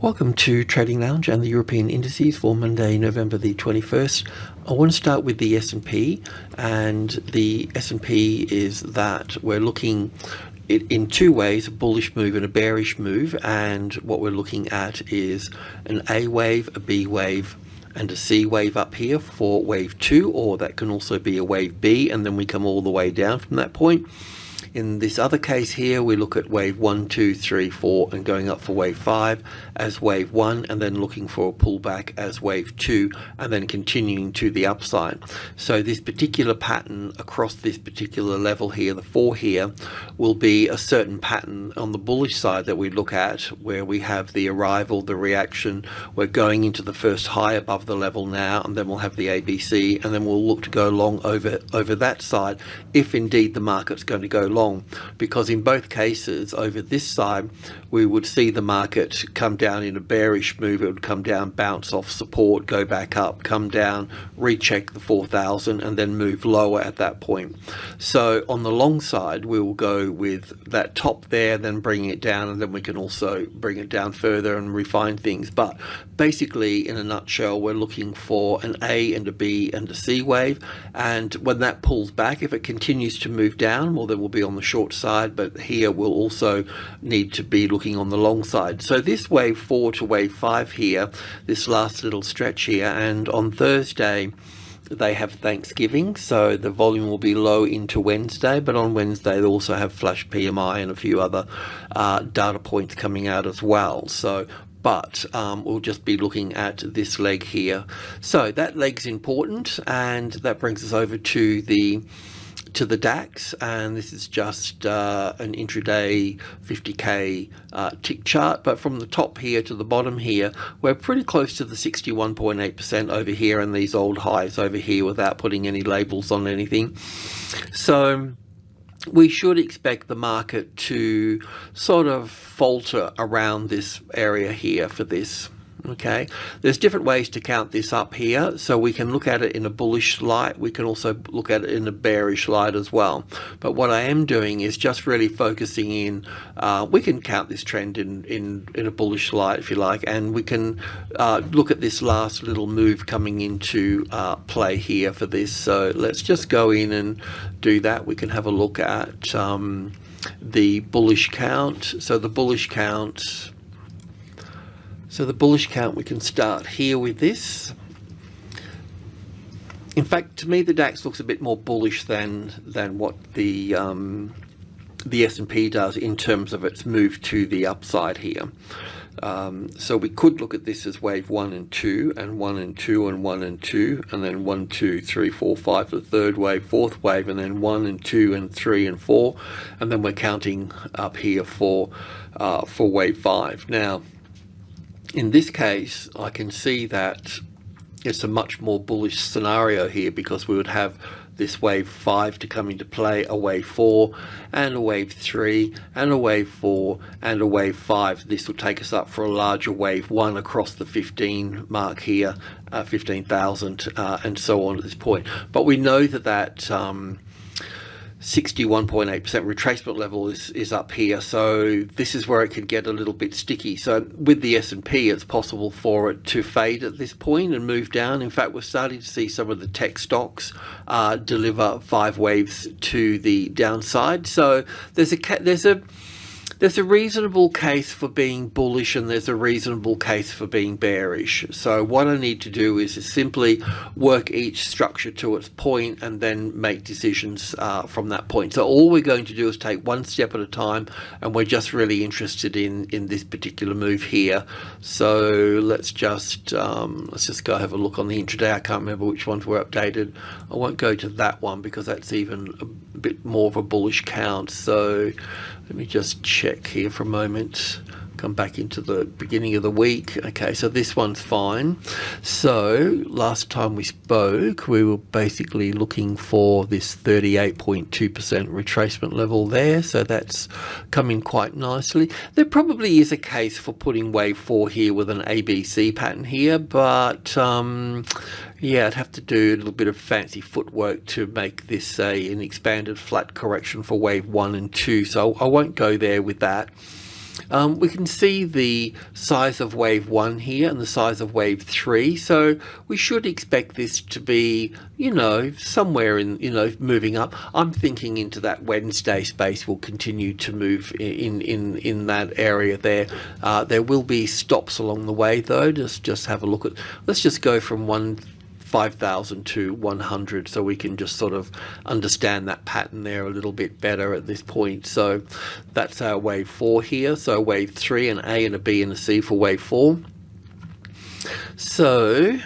Welcome to Trading Lounge and the European Indices for Monday, November the 21st. I want to start with the S&P, and the S&P is that we're looking in two ways, a bullish move and a bearish move, and what we're looking at is an A wave, a B wave, and a C wave up here for wave 2, or that can also be a wave B, and then we come all the way down from that point. In this other case here, we look at wave 1, 2, 3, 4 and going up for wave 5 as wave 1, and then looking for a pullback as wave 2, and then continuing to the upside. So this particular pattern across this particular level here, the 4 here, will be a certain pattern on the bullish side that we look at, where we have the arrival, the reaction. We're going into the first high above the level now, and then we'll have the ABC, and then we'll look to go long over that side if indeed the market's going to go long. Because in both cases, over this side, we would see the market come down in a bearish move. It would come down, bounce off support, go back up, come down, recheck the 4,000, and then move lower at that point. So on the long side, we will go with that top there, then bring it down, and then we can also bring it down further and refine things. But basically, in a nutshell, we're looking for an A and a B and a C wave, and when that pulls back, if it continues to move down, well, then we'll be on the short side, but here we'll also need to be looking on the long side. So this wave 4 to wave 5 here, this last little stretch here, and on Thursday they have Thanksgiving, so the volume will be low into Wednesday, but on Wednesday they also have flash PMI and a few other data points coming out as well. So but we'll just be looking at this leg here. So that leg's important, and that brings us over to the DAX, and this is just an intraday 50k tick chart. But from the top here to the bottom here, we're pretty close to the 61.8% over here and these old highs over here without putting any labels on anything. So we should expect the market to sort of falter around this area here for this. Okay, there's different ways to count this up here, so we can look at it in a bullish light, we can also look at it in a bearish light as well. But what I am doing is just really focusing in, we can count this trend in a bullish light if you like, and we can look at this last little move coming into play here for this. So let's just go in and do that. We can have a look at the bullish count. So the bullish count, we can start here with this. In fact, to me, the DAX looks a bit more bullish than what the S&P does in terms of its move to the upside here. So we could look at this as wave 1 and 2, and 1 and 2, and 1 and 2, and then 1, 2, 3, 4, 5 for the third wave, fourth wave, and then 1 and 2 and 3 and 4, and then we're counting up here for wave 5. Now, in this case, I can see that it's a much more bullish scenario here, because we would have this wave 5 to come into play, a wave 4 and a wave 3 and a wave 4 and a wave 5. This will take us up for a larger wave 1 across the 15 mark here, 15,000 and so on at this point. But we know that 61.8% retracement level is up here, so this is where it could get a little bit sticky. So with the S&P, it's possible for it to fade at this point and move down. In fact, we're starting to see some of the tech stocks deliver 5 waves to the downside. So there's a reasonable case for being bullish, and there's a reasonable case for being bearish. So what I need to do is simply work each structure to its point and then make decisions from that point. So all we're going to do is take one step at a time, and we're just really interested in this particular move here. So let's just go have a look on the intraday. I can't remember which ones were updated. I won't go to that one because that's even a bit more of a bullish count. So let me just check here for a moment. Come back into the beginning of the week. Okay, so this one's fine. So last time we spoke, we were basically looking for this 38.2% retracement level there. So that's coming quite nicely. There probably is a case for putting wave 4 here with an ABC pattern here, but yeah, I'd have to do a little bit of fancy footwork to make this an expanded flat correction for wave 1 and 2. So I won't go there with that. We can see the size of wave 1 here and the size of wave 3, so we should expect this to be, you know, somewhere in, you know, moving up. I'm thinking into that Wednesday space will continue to move in that area there. There will be stops along the way though. Just have a look at, let's just go from 5,000 to 100 so we can just sort of understand that pattern there a little bit better at this point. So that's our wave 4 here. So wave 3, an A and a B and a C for wave 4. So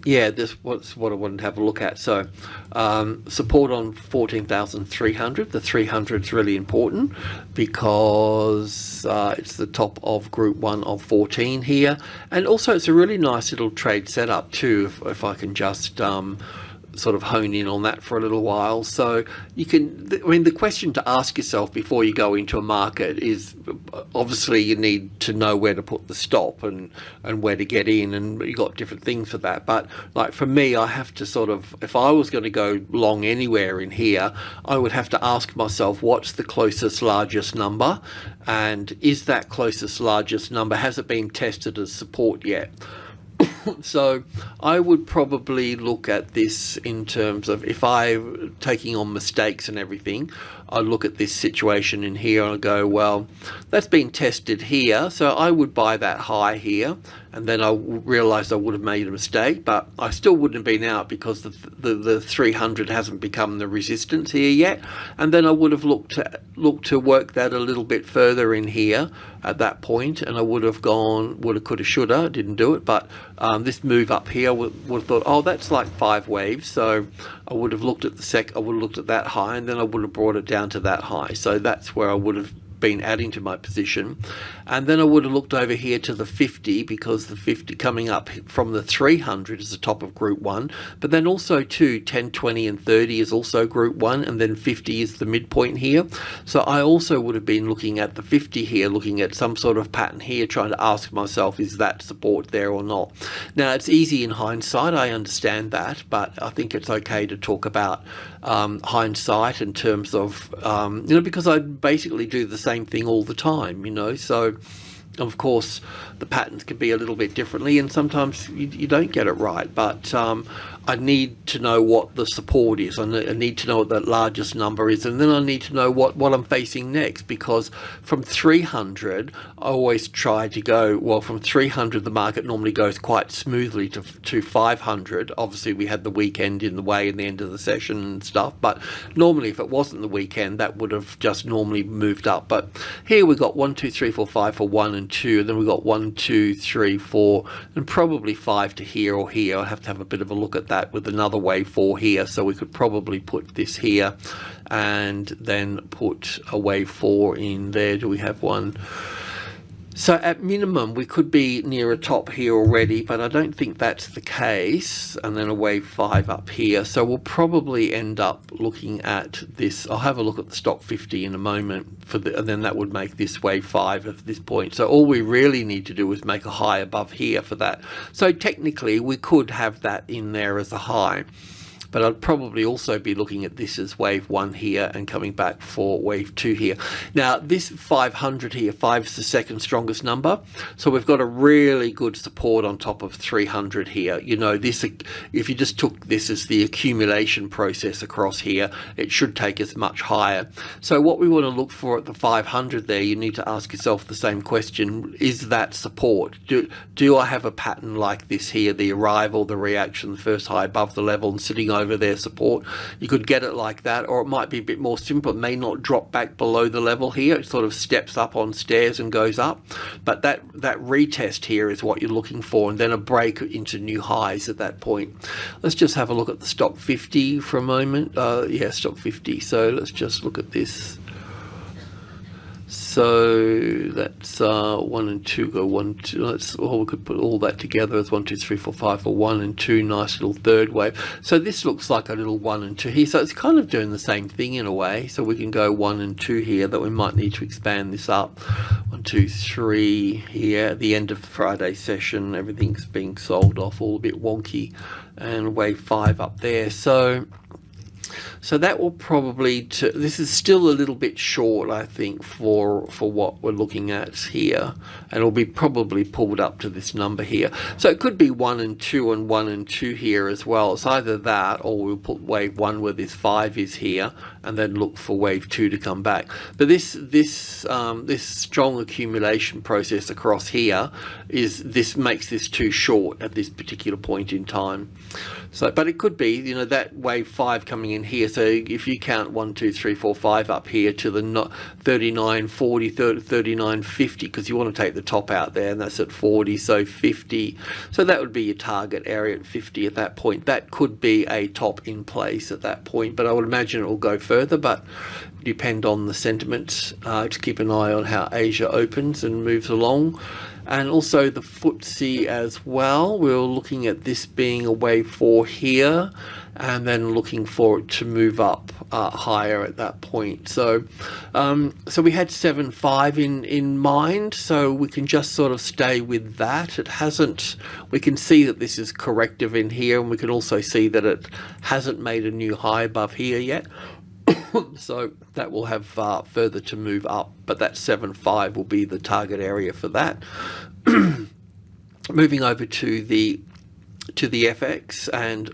yeah, this what's what I wanted to have a look at. So support on 14,300. The 300 is really important because it's the top of group 1 of 14 here, and also it's a really nice little trade setup too, if I can just sort of hone in on that for a little while. So you can, I mean, the question to ask yourself before you go into a market is, obviously you need to know where to put the stop and where to get in, and you got different things for that. But like for me, I have to sort of, if I was going to go long anywhere in here, I would have to ask myself, what's the closest largest number, and is that closest largest number, has it been tested as support yet? So I would probably look at this in terms of, if I'm taking on mistakes and everything, I look at this situation in here and I go, well, that's been tested here, so I would buy that high here, and then I realized I would have made a mistake, but I still wouldn't have been out because the 300 hasn't become the resistance here yet, and then I would have looked to work that a little bit further in here at that point, and I would have gone woulda, coulda, shoulda, didn't do it, but this move up here would have thought, oh, that's like 5 waves, so I would have looked at I would have looked at that high, and then I would have brought it down to that high. So that's where I would have been adding to my position, and then I would have looked over here to the 50, because the 50 coming up from the 300 is the top of group 1, but then also too 10, 20 and 30 is also group 1, and then 50 is the midpoint here. So I also would have been looking at the 50 here, looking at some sort of pattern here, trying to ask myself, is that support there or not? Now it's easy in hindsight, I understand that, but I think it's okay to talk about hindsight in terms of you know, because I basically do the same thing all the time, you know, so of course the patterns can be a little bit differently, and sometimes you don't get it right, but I need to know what the support is, I need to know what that largest number is, and then I need to know what I'm facing next, because from 300 I always try to go, well, from 300 the market normally goes quite smoothly to 500. Obviously we had the weekend in the way in the end of the session and stuff, but normally if it wasn't the weekend that would have just normally moved up. But here we got 1 2 3 4 5 for 1 and 2, and then we got 1 2 3 4 and probably 5 to here or here. I have to have a bit of a look at that with another wave 4 here, so we could probably put this here and then put a wave 4 in there. Do we have one? So at minimum we could be near a top here already, but I don't think that's the case, and then a wave 5 up here. So we'll probably end up looking at this. I'll have a look at the stock 50 in a moment and then that would make this wave 5 at this point. So all we really need to do is make a high above here for that. So technically we could have that in there as a high, but I'd probably also be looking at this as wave 1 here and coming back for wave 2 here. Now this 500 here, 5 is the second strongest number, so we've got a really good support on top of 300 here. You know, this, if you just took this as the accumulation process across here, it should take us much higher. So what we want to look for at the 500 there, you need to ask yourself the same question, is that support? Do I have a pattern like this here, the arrival, the reaction, the first high above the level and sitting over their support? You could get it like that, or it might be a bit more simple. It may not drop back below the level here, it sort of steps up on stairs and goes up, but that retest here is what you're looking for, and then a break into new highs at that point. Let's just have a look at the stock 50 for a moment. Yeah, stock 50. So let's just look at this. So that's 1 and 2 go 1 2. We could put all that together as 1 2 3 4 5 for 1 and 2. Nice little third wave. So this looks like a little 1 and 2 here. So it's kind of doing the same thing in a way. So we can go 1 and 2 here, that we might need to expand this up. 1 2 3 here. At the end of Friday's session, everything's being sold off, all a bit wonky, and wave 5 up there. So So that will probably, this is still a little bit short, I think, for what we're looking at here, and it'll be probably pulled up to this number here. So it could be 1 and 2 and 1 and 2 here as well. It's either that, or we'll put wave 1 where this 5 is here, and then look for wave 2 to come back. But this strong accumulation process across here makes this too short at this particular point in time. So, but it could be, you know, that wave 5 coming in here. So if you count 1, 2, 3, 4, 5 up here to the 39.40, 39.50, because you want to take the top out there, and that's at 40, so 50. So that would be your target area at 50 at that point. That could be a top in place at that point, but I would imagine it will go further, but depend on the sentiment. To keep an eye on how Asia opens and moves along. And also the FTSE as well. We're looking at this being a wave 4 here, and then looking for it to move up higher at that point. So so we had 7.5 in mind, so we can just sort of stay with that. It hasn't, we can see that this is corrective in here, and we can also see that it hasn't made a new high above here yet. So that will have further to move up, but that 7.5 will be the target area for that. Moving over to the FX, and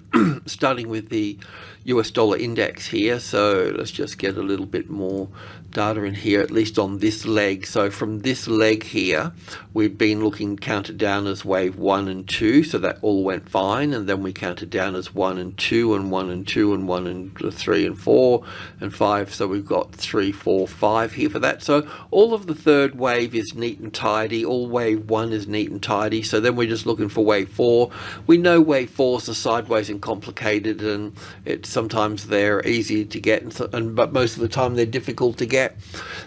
starting with the US dollar index here. So let's just get a little bit more data in here, at least on this leg. So from this leg here, we've been looking counted down as wave 1 and 2, so that all went fine, and then we counted down as 1 and 2 and 1 and 2 and 1 and 3 and 4 and 5. So we've got 3, 4, 5 here for that. So all of the third wave is neat and tidy. All wave 1 is neat and tidy. So then we're just looking for wave 4. We know wave 4s are sideways and complicated, and it's sometimes they're easy to get, but most of the time they're difficult to get.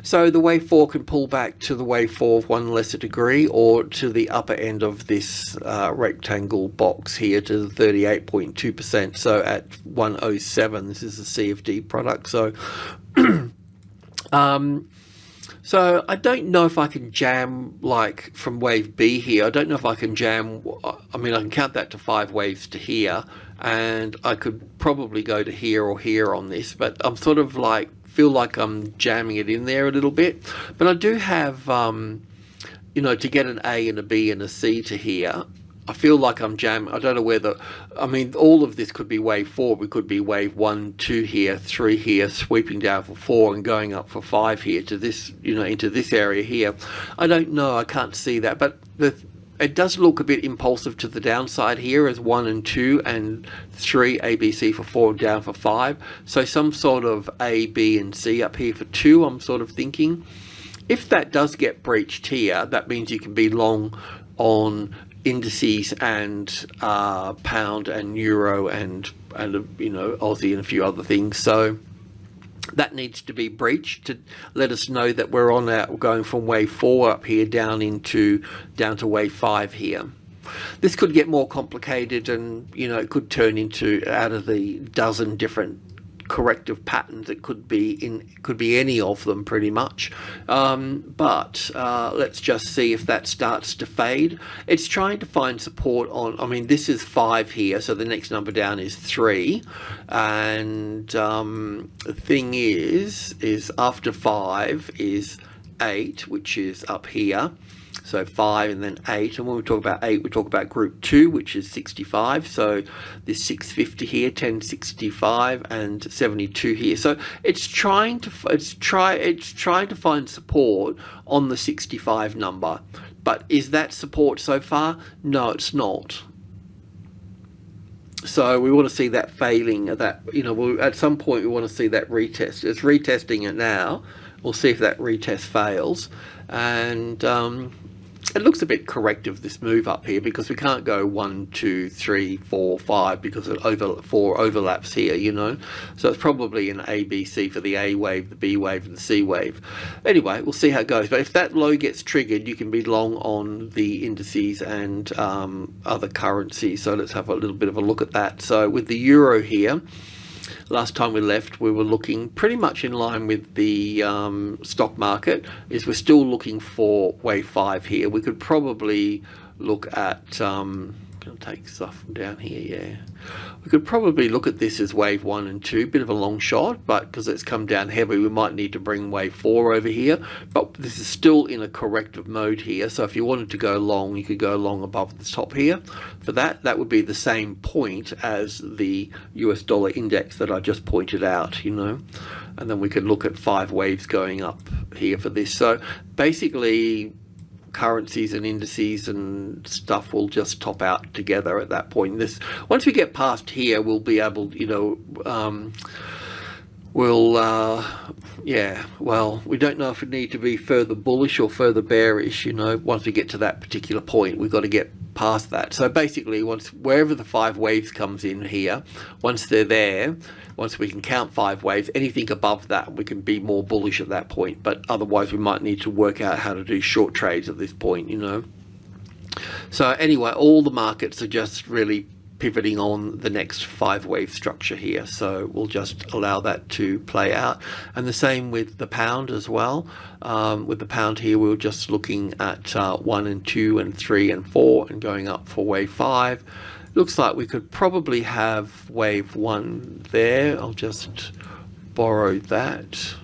So the wave 4 can pull back to the wave 4 of one lesser degree, or to the upper end of this rectangle box here to the 38.2%. So at 107, this is a CFD product. So so I don't know if I can jam like from wave B here. I don't know if I can jam, I mean, I can count that to 5 waves to here, and I could probably go to here or here on this, but I'm sort of like, feel like I'm jamming it in there a little bit. But I do have, you know, to get an A and a B and a C to here, I feel like I'm jamming. I don't know whether, I mean, all of this could be wave 4. We could be wave 1, 2 here, 3 here, sweeping down for 4 and going up for 5 here to this, you know, into this area here. I don't know. I can't see that. But it does look a bit impulsive to the downside here as 1 and 2 and 3, A, B, C for 4, down for 5. So some sort of A, B, and C up here for 2, I'm sort of thinking. If that does get breached here, that means you can be long on indices and pound and euro and you know, Aussie and a few other things. So that needs to be breached to let us know that we're on that, going from wave 4 up here down to wave 5 here. This could get more complicated, and you know, it could turn into, out of the dozen different corrective patterns, it could be any of them pretty much, but let's just see if that starts to fade. It's trying to find support on, I mean, this is 5 here, so the next number down is 3, and the thing is after 5 is 8, which is up here. So 5 and then 8, and when we talk about 8, we talk about group 2, which is 65. So this 650 here, 1065, and 72 here. So it's trying to find support on the 65 number. But is that support so far? No, it's not. So we want to see that failing, that, you know, at some point we want to see that retest. It's retesting it now. We'll see if that retest fails, and it looks a bit corrective, this move up here, because we can't go 1, 2, 3, 4, 5 because it 4 overlaps here, you know. So it's probably an A, B, C for the A wave, the B wave, and the C wave. Anyway, we'll see how it goes. But if that low gets triggered, you can be long on the indices and other currencies. So let's have a little bit of a look at that. So with the euro here, last time we left, we were looking pretty much in line with the stock market. We're still looking for wave 5 here. We could probably look at going to take stuff from down here, yeah. We could probably look at this as wave 1 and 2, bit of a long shot, but because it's come down heavy, we might need to bring wave 4 over here. But this is still in a corrective mode here, so if you wanted to go long, you could go long above the top here. For that, that would be the same point as the US dollar index that I just pointed out, you know. And then we could look at 5 waves going up here for this. So basically, currencies and indices and stuff will just top out together at that point. This, once we get past here, we'll be able, you know, yeah, well, we don't know if we need to be further bullish or further bearish, you know. Once we get to that particular point, we've got to get past that. So basically, once wherever the 5 waves comes in here, once they're there, once we can count 5 waves, anything above that, we can be more bullish at that point. But otherwise, we might need to work out how to do short trades at this point, you know. So anyway, all the markets are just really pivoting on the next 5 wave structure here. So we'll just allow that to play out. And the same with the pound as well. With the pound here, we were just looking at 1 and 2 and 3 and 4 and going up for wave 5. Looks like we could probably have wave 1 there. I'll just borrow that.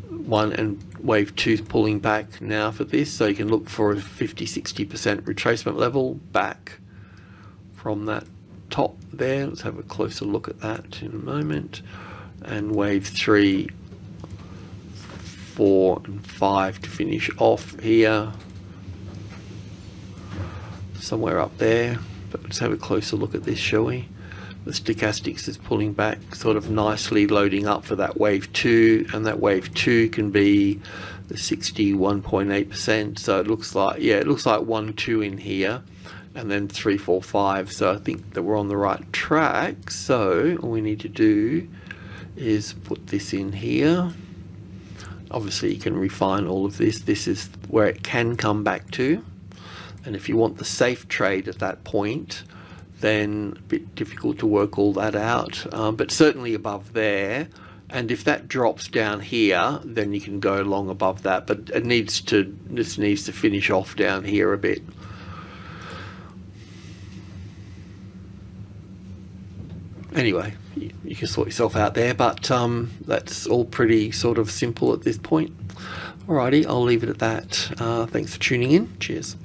1 and wave 2 is pulling back now for this. So you can look for a 50-60% retracement level back from that top there. Let's have a closer look at that in a moment. And wave 3, 4 and 5 to finish off here. Somewhere up there. But let's have a closer look at this, shall we? The stochastics is pulling back sort of nicely, loading up for that wave 2, and that wave 2 can be the 61.8%. So it looks like, yeah, it looks like 1, 2 in here, and then 3, 4, 5. So I think that we're on the right track. So all we need to do is put this in here. Obviously you can refine all of this. This is where it can come back to. And if you want the safe trade at that point, then a bit difficult to work all that out, but certainly above there. And if that drops down here, then you can go long above that, but it needs to, this needs to finish off down here a bit. Anyway, you can sort yourself out there, but that's all pretty sort of simple at this point. Alrighty, I'll leave it at that. Thanks for tuning in. Cheers.